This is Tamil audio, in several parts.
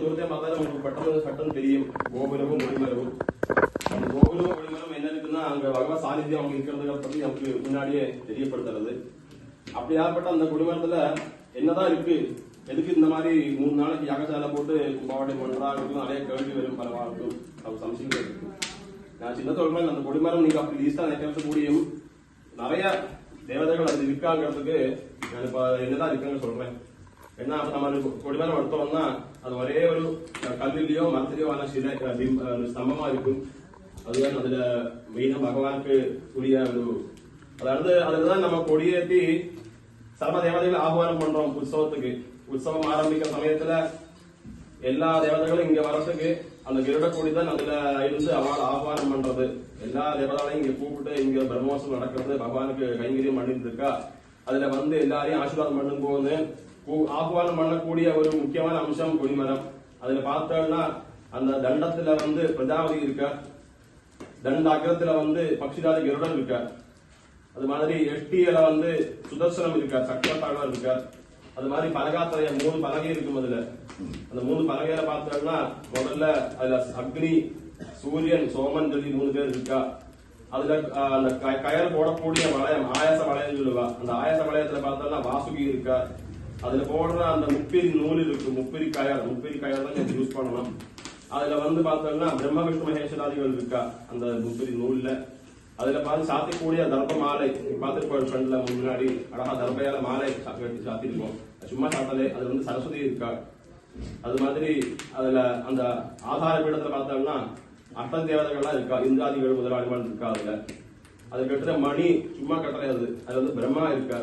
தூரத்தை பார்த்தாலும் உங்களுக்கு பட்டம் தெரியும் கோபுரமும் ஒளிமரமும். அந்த கோபுரமும் ஒளிமரம் என்ன இருக்குன்னா அங்க பகவத் சாநித்தியம் அவங்க இருக்கிறத பத்தி நமக்கு முன்னாடியே தெரியப்படுத்துறது. அப்படி ஏற்பட்ட அந்த குடிமரத்துல என்னதான் இருக்கு, எதுக்கு இந்த மாதிரி 3 நாளைக்கு யாகசாலை போட்டு கும்பாவட்டை பண்றாங்க நிறைய கேள்வி வரும். பரவாயில்லும் அது சம்சயங்கள் இருக்கு. நான் சின்ன சொல்றேன், அந்த கொடிமரம் நீங்க அப்படி லீஸ்டா நினைக்கிறது கூடியும் நிறைய தேவதைகள் அது இருக்காங்கிறதுக்கு நான் இப்ப என்னதான் இருக்குன்னு சொல்றேன். ஏன்னா நம்ம கொடிமரம் எடுத்தோம்னா அது ஒரே ஒரு கல்விலையோ மரத்திலையோ ஆன சிலை ஸ்தம்பமா இருக்கும். அதுதான் அதுல மெயினா பகவானுக்கு உரிய ஒரு, அதாவது அதுலதான் நம்ம கொடியேற்றி சர்வ தேவதைகளை ஆஹ்வானம் பண்றோம் உற்சவத்துக்கு. உற்சவம் ஆரம்பிக்கிற சமயத்துல எல்லா தேவதைகளும் இங்க வரத்துக்கு அந்த கிருட கொடி தான் அதுல இருந்து அவளை ஆஹ்வானம் பண்றது. எல்லா தேவதாலையும் இங்க கூப்பிட்டு இங்க பிரம்மோற்சவம் நடக்கிறது, பகவானுக்கு கைங்கரியம் பண்ணிட்டு இருக்கா. அதுல வந்து எல்லாரையும் ஆசீர்வாதம் பண்ணும் போது ஆஹ்வானம் பண்ணக்கூடிய ஒரு முக்கியமான அம்சம் கொடிமரம். அதுல பார்த்தோம்னா அந்த தண்டத்துல வந்து பிரஜாபதி இருக்கா, தண்ட அக்ரத்துல வந்து பக்ஷிராஜ கிருடன் இருக்கார். அது மாதிரி எட்டியில வந்து சுதர்சனம் இருக்கார், சக்கரத்தாழ்வார் இருக்கார். அது மாதிரி பலகாத்திரைய 3 பலகை இருக்கும். அதுல அந்த 3 பலகையில பார்த்தோம்னா முதல்ல அதுல அக்னி, சூரியன், சோமன் சொல்லி 3 பேர் இருக்கா. அதுல அந்த கயர் போடக்கூடிய வளையம் ஆயாச வளையம் சொல்லுவா. அந்த ஆயாச வளையத்துல பார்த்தோம்னா வாசுகி இருக்கா. அதுல போடுற அந்த முப்பிரி நூல் இருக்கு, முப்பிரி கயர் தான் யூஸ் பண்ணணும். அதுல வந்து பார்த்தோம்னா பிரம்ம விஷ்ணு மகேஸ்வராதிகள் இருக்கா அந்த முப்பிரி நூல்ல. அதுல பார்த்து சாத்திக்கூடிய தர்ப மாலை பார்த்துருப்போம் ஃப்ரெண்ட்ல முன்னாடி அழகா தர்பையால மாலை சாத்திருப்போம். சும்மா சாத்தலே. அது வந்து சரஸ்வதி இருக்கா. அது மாதிரி அதுல அந்த ஆதார பீடத்துல பார்த்தோம்னா அஷ்ட தேவதைகள்லாம் இருக்கா, இந்திராதிகள் முதலாளிகள் இருக்கா. அதுல கட்டுற மணி சும்மா கட்டுறது அது வந்து பிரம்மா இருக்கா.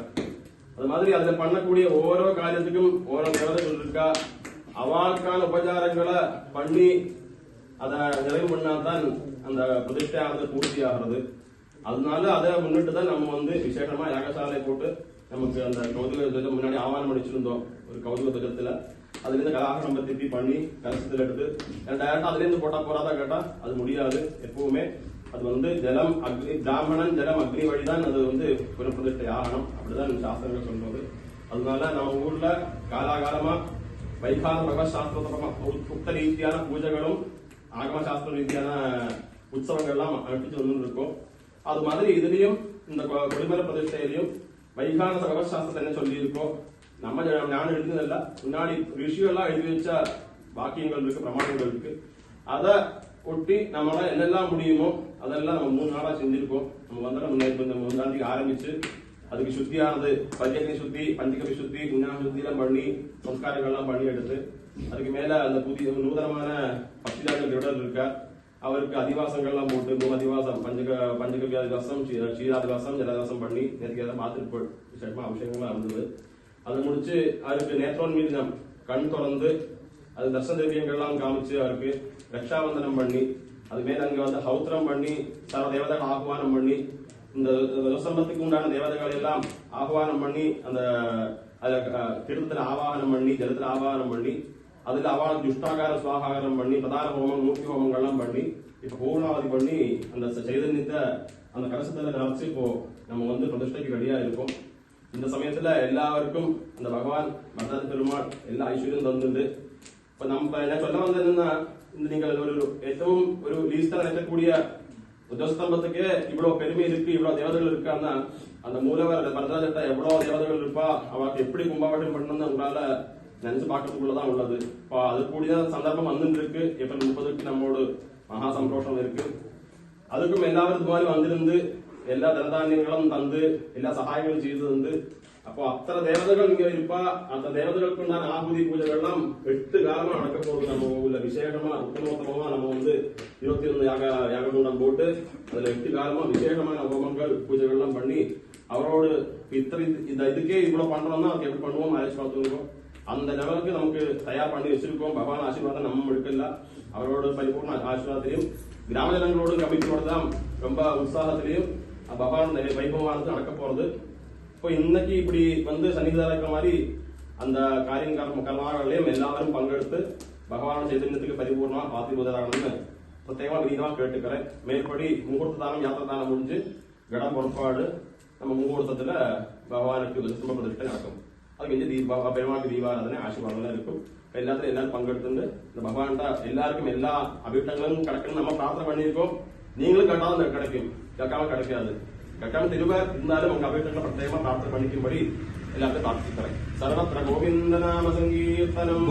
அது மாதிரி அதுல பண்ணக்கூடிய ஓரோ காரியத்துக்கும் ஓரோ தேவதைகள் இருக்கா. அவளுக்கான உபச்சாரங்களை பண்ணி அதை நிறைவு பண்ணாதான் அந்த பிரதிஷ்டையானது பூர்த்தி ஆகிறது. அதனால அதை முன்னிட்டு தான் நம்ம வந்து விசேஷமா யாகசாலை போட்டு நமக்கு அந்த கௌதுக துவஜம் முன்னாடி ஆவானம் பண்ணிச்சிருந்தோம். ஒரு கௌதுக துவஜத்துல அதுல இருந்து கலாகரம் திருப்பி பண்ணி கலசத்துல எடுத்து டைரக்டா அதுல இருந்து போட்டா போறாதா கேட்டா அது முடியாது. எப்பவுமே அது வந்து ஜலம் அக்னி, பிராமணன் ஜலம் அக்னி வழிதான் அது வந்து புனப்பிரதிஷ்டை ஆகணும். அப்படிதான் சாஸ்திரங்கள் சொல்றது. அதனால நம்ம ஊர்ல காலாகாலமா வைகால பகவத் சாஸ்திரமா உக்த ரீதியான பூஜைகளும் ஆகம சாஸ்திர ரீதியான உற்சவங்கள்லாம் அனுப்பிச்சு வந்து இருக்கும். அது மாதிரி இதுலயும் இந்த கொடிமர பிரதிஷ்டையிலையும் வைகான பகவத் சாஸ்திரத்தை என்ன சொல்லி இருக்கோம், நம்ம ஞானம் எழுதுனதில்ல, முன்னாடி ரிஷிகள்லாம் எழுதி வச்ச வாக்கியங்கள் இருக்கு, பிரமாணங்கள் இருக்கு. அதை ஒட்டி நம்மளால என்னெல்லாம் முடியுமோ அதெல்லாம் நம்ம 3 நாளா செஞ்சிருக்கோம். நம்ம வந்து முன்னாடி ஆரம்பிச்சு அதுக்கு சுத்தியானது பஞ்சகி சுத்தி, பஞ்சகவி சுத்தி, புண்ணிய சுத்தி எல்லாம் பண்ணி சம்ஸ்காரங்கள்லாம் பண்ணி எடுத்து அதுக்கு மேல அந்த புதிய நூதனமான பக்திராஜர் இருக்கா. அவருக்கு அதிவாசங்கள்லாம் போட்டு 3 அதிவாசம், பஞ்சகவி அதிவாசம், க்ஷீராதிவாசம், ஜலதாசம் பண்ணி நேற்றுக்கு எதாவது பார்த்துட்டு விசேஷமா அபிஷேகங்கள்லாம் இருந்தது. அதை முடிச்சு அவருக்கு நேத்ரோன் மீது கண் திறந்து அது தர்சன திரவியங்கள்லாம் காமிச்சு அவருக்கு ரக்ஷாவந்தனம் பண்ணி அது மேல அங்க வந்து ஹௌத்திரம் பண்ணி சர்வ தேவதைகள் ஆஹ்வானம் பண்ணி இந்த ரோசம்பத்துக்கு உண்டான தேவதைகள் எல்லாம் ஆஹ்வானம் பண்ணி அந்த தீர்த்தத்துல ஆவாகனம் பண்ணி ஜலத்துல ஆவாகனம் பண்ணி அதுல அவளுக்கு துஷ்டாகார சுவாகாரம் பண்ணி பிரதான ஹோமம், மூர்த்தி ஹோமங்கள்லாம் பண்ணி இப்ப பூர்ணாவதி பண்ணி அந்த சைதன்யத்தை அந்த கலசத்துல நினைச்சு இப்போ நம்ம வந்து பிரதிஷ்டைக்கு ரெடியா இருக்கோம். இந்த சமயத்துல எல்லாருக்கும் அந்த பகவான் மத்தாதி பெருமாள் எல்லா ஐஸ்வர்யம் தந்துண்டு இப்ப நம்ம என்ன சொல்ல வந்ததுன்னா, இந்த நீங்கள் ஒரு ഏറ്റവും ஒரு லீஸ்டா நினைக்கக்கூடிய உத்தஸ்தம்பத்துக்கு இவ்வளவு பெருமை இருக்கு, இவ்வளவு தேவதைகள் இருக்கான்னா அந்த மூலவர் பரதராஜட்ட எவ்வளவு தேவதைகள் இருப்பா, அவருக்கு எப்படி கும்பாவட்டம் பண்ணணும்னு உங்களால நினைச்சு பார்க்கறதுக்குள்ளதான் உள்ளது. இப்போ அது கூடிய சந்தர்ப்பம் வந்துட்டு இருக்கு. ஏப்ரல் 30க்கு நம்மோடு மகா சந்தோஷம் இருக்கு. அதுக்கும் எல்லாரும் இது மாதிரி வந்திருந்து எல்லா தனதானியங்களும் தந்து எல்லா சகாயங்களும் செய்து வந்து அப்போ அத்தனை தேவதைகள் இங்க இருப்பா. அந்த தேவதைகளுக்கு உண்டான ஆகுதி பூஜைகள்லாம் 8 காலமா நடக்க போகுது. நம்ம ஊர்ல விசேஷமா உத்தமோத்தமமா நம்ம வந்து 21 யாககுண்டம் போட்டு அதுல 8 காலமா விசேஷமான ஹோமங்கள் பூஜைகள்லாம் பண்ணி அவரோடு இதுக்கே இவ்வளவு பண்றோம்னா அதுக்கு எப்படி பண்ணுவோம் மேரேஜ் பார்த்துருக்கோம். அந்த லெவலுக்கு நமக்கு தயார் பண்ணி வச்சிருக்கோம். பகவான் ஆசீர்வாதம் நம்ம எடுக்கல, அவரோட பரிபூர்ண ஆசீர்வாதத்திலையும் கிராம ஜனங்களோட கமிட்டியோட தான் ரொம்ப உற்சாகத்திலையும் பகவான் வைபவமானது நடக்க போறது. இப்போ இன்னைக்கு இப்படி வந்து சன்னிதானம் இருக்கிற மாதிரி அந்த கர்மாக்களையும் எல்லாரும் பங்கெடுத்து பகவான் சைதன்யத்துக்கு பரிபூர்ணமா பாத்திருவதாகணும்னு பிரத்யேகமா விதமா கேட்டுக்கிறேன். மேற்படி முகூர்த்த தானம், யாத்திரை தானம் முடிஞ்சு கடம் பொறுப்பாடு நம்ம முகூர்த்தத்துல பகவானுக்கு பிரதிஷ்டை நடக்கும். அதுக்கு பெருமாளுக்கு தீபாராதனை ஆசீர்வாதம் இருக்கும். எல்லாரும் பங்கெடுத்து இந்த பகவான்கிட்ட எல்லாருக்கும் எல்லா அபிட்டங்களும் கிடைக்கணும் நம்ம பிரார்த்தனை பண்ணியிருக்கோம். நீங்களும் கேட்டாலும் கிடைக்கும், கேட்காம கிடைக்காது. கேட்காம திரும்ப இருந்தாலும் உங்க அபிட்டங்களை பிரத்யேகமா பிரார்த்தனை பண்ணிக்கும்படி எல்லாத்தையும் பிரார்த்திக்கிறேன். சர்வத்திர கோவிந்த நாம சங்கீர்த்தனம்.